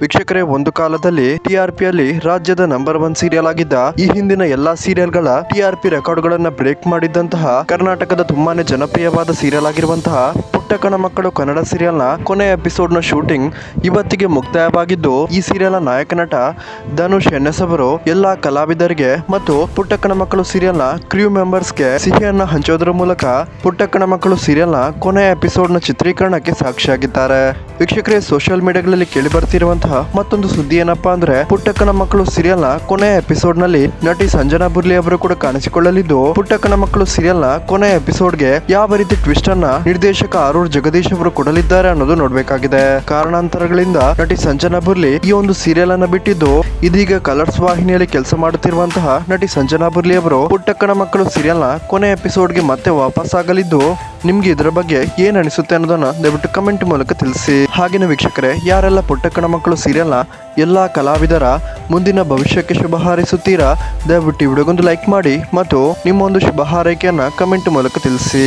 ವೀಕ್ಷಕರೇ, ಒಂದು ಕಾಲದಲ್ಲಿ ಟಿಆರ್ಪಿಯಲ್ಲಿ ರಾಜ್ಯದ ನಂಬರ್ 1 ಸೀರಿಯಲ್ ಆಗಿದ್ದ ಈ ಹಿಂದಿನ ಎಲ್ಲಾ ಸೀರಿಯಲ್ಗಳ ಟಿಆರ್ಪಿ ರೆಕಾರ್ಡ್ಗಳನ್ನ ಬ್ರೇಕ್ ಮಾಡಿದ್ದಂತಹ ಕರ್ನಾಟಕದ ತುಂಬಾನೇ ಜನಪ್ರಿಯವಾದ ಸೀರಿಯಲ್ ಆಗಿರುವಂತಹ ಪುಟ್ಟಕ್ಕನ ಮಕ್ಕಳು ಕನ್ನಡ ಸೀರಿಯಲ್ನ ಕೊನೆಯ ಎಪಿಸೋಡ್ನ ಶೂಟಿಂಗ್ ಇವತ್ತಿಗೆ ಮುಕ್ತಾಯವಾಗಿದ್ದು, ಈ ಸೀರಿಯಲ್ನ ನಾಯಕ ನಟ ಧನುಷ್ ಎನ್ಎಸ್ ಅವರು ಎಲ್ಲಾ ಕಲಾವಿದರಿಗೆ ಮತ್ತು ಪುಟ್ಟಕ್ಕನ ಮಕ್ಕಳು ಸೀರಿಯಲ್ನ ಕ್ರ್ಯೂ ಮೆಂಬರ್ಸ್ಗೆ ಸಿಹಿಯನ್ನ ಹಂಚೋದ್ರ ಮೂಲಕ ಪುಟ್ಟಕ್ಕನ ಮಕ್ಕಳು ಸೀರಿಯಲ್ನ ಕೊನೆಯ ಎಪಿಸೋಡ್ನ ಚಿತ್ರೀಕರಣಕ್ಕೆ ಸಾಕ್ಷಿಯಾಗಿದ್ದಾರೆ. ವೀಕ್ಷಕರೇ, ಸೋಷಿಯಲ್ ಮೀಡಿಯಾಗಳಲ್ಲಿ ಕೇಳಿ ಬರ್ತಿರುವಂತಹ ಮತ್ತೊಂದು ಸುದ್ದಿ ಏನಪ್ಪಾ ಅಂದ್ರೆ, ಪುಟ್ಟಕ್ಕನ ಮಕ್ಕಳು ಸೀರಿಯಲ್ನ ಕೊನೆಯ ಎಪಿಸೋಡ್ ನಲ್ಲಿ ನಟಿ ಸಂಜನಾ ಬುರ್ಲಿ ಅವರು ಕೂಡ ಕಾಣಿಸಿಕೊಳ್ಳಲಿದ್ದು, ಪುಟ್ಟಕ್ಕನ ಮಕ್ಕಳು ಸೀರಿಯಲ್ನ ಕೊನೆಯ ಎಪಿಸೋಡ್ಗೆ ಯಾವ ರೀತಿ ಟ್ವಿಸ್ಟ್ ಅನ್ನ ನಿರ್ದೇಶಕ ಆರೂರ್ ಜಗದೀಶ್ ಅವರು ಕೊಡಲಿದ್ದಾರೆ ಅನ್ನೋದು ನೋಡ್ಬೇಕಾಗಿದೆ. ಕಾರಣಾಂತರಗಳಿಂದ ನಟಿ ಸಂಜನಾ ಬುರ್ಲಿ ಈ ಒಂದು ಸೀರಿಯಲ್ ಅನ್ನ ಬಿಟ್ಟಿದ್ದು, ಇದೀಗ ಕಲರ್ಸ್ ವಾಹಿನಿಯಲ್ಲಿ ಕೆಲಸ ಮಾಡುತ್ತಿರುವಂತಹ ನಟಿ ಸಂಜನಾ ಬುರ್ಲಿ ಅವರು ಪುಟ್ಟಕ್ಕನ ಮಕ್ಕಳು ಸೀರಿಯಲ್ನ ಕೊನೆಯ ಎಪಿಸೋಡ್ಗೆ ಮತ್ತೆ ವಾಪಸ್ ಆಗಲಿದ್ದು, ನಿಮ್ಗೆ ಇದರ ಬಗ್ಗೆ ಏನ್ ಅನಿಸುತ್ತೆ ಅನ್ನೋದನ್ನ ದಯವಿಟ್ಟು ಕಮೆಂಟ್ ಮೂಲಕ ತಿಳಿಸಿ. ಹಾಗೇನೆ ವೀಕ್ಷಕರೇ, ಯಾರೆಲ್ಲ ಪುಟ್ಟಕ್ಕನ ಮಕ್ಕಳು ಸೀರಿಯಲ್ನ ಎಲ್ಲಾ ಕಲಾವಿದರ ಮುಂದಿನ ಭವಿಷ್ಯಕ್ಕೆ ಶುಭ ಹಾರೈಸುತ್ತೀರಾ, ದಯವಿಟ್ಟು ಈ ವಿಡಿಯೋಗೊಂದು ಲೈಕ್ ಮಾಡಿ ಮತ್ತು ನಿಮ್ಮ ಒಂದು ಶುಭ ಹಾರೈಕೆಯನ್ನ ಕಮೆಂಟ್ ಮೂಲಕ ತಿಳಿಸಿ.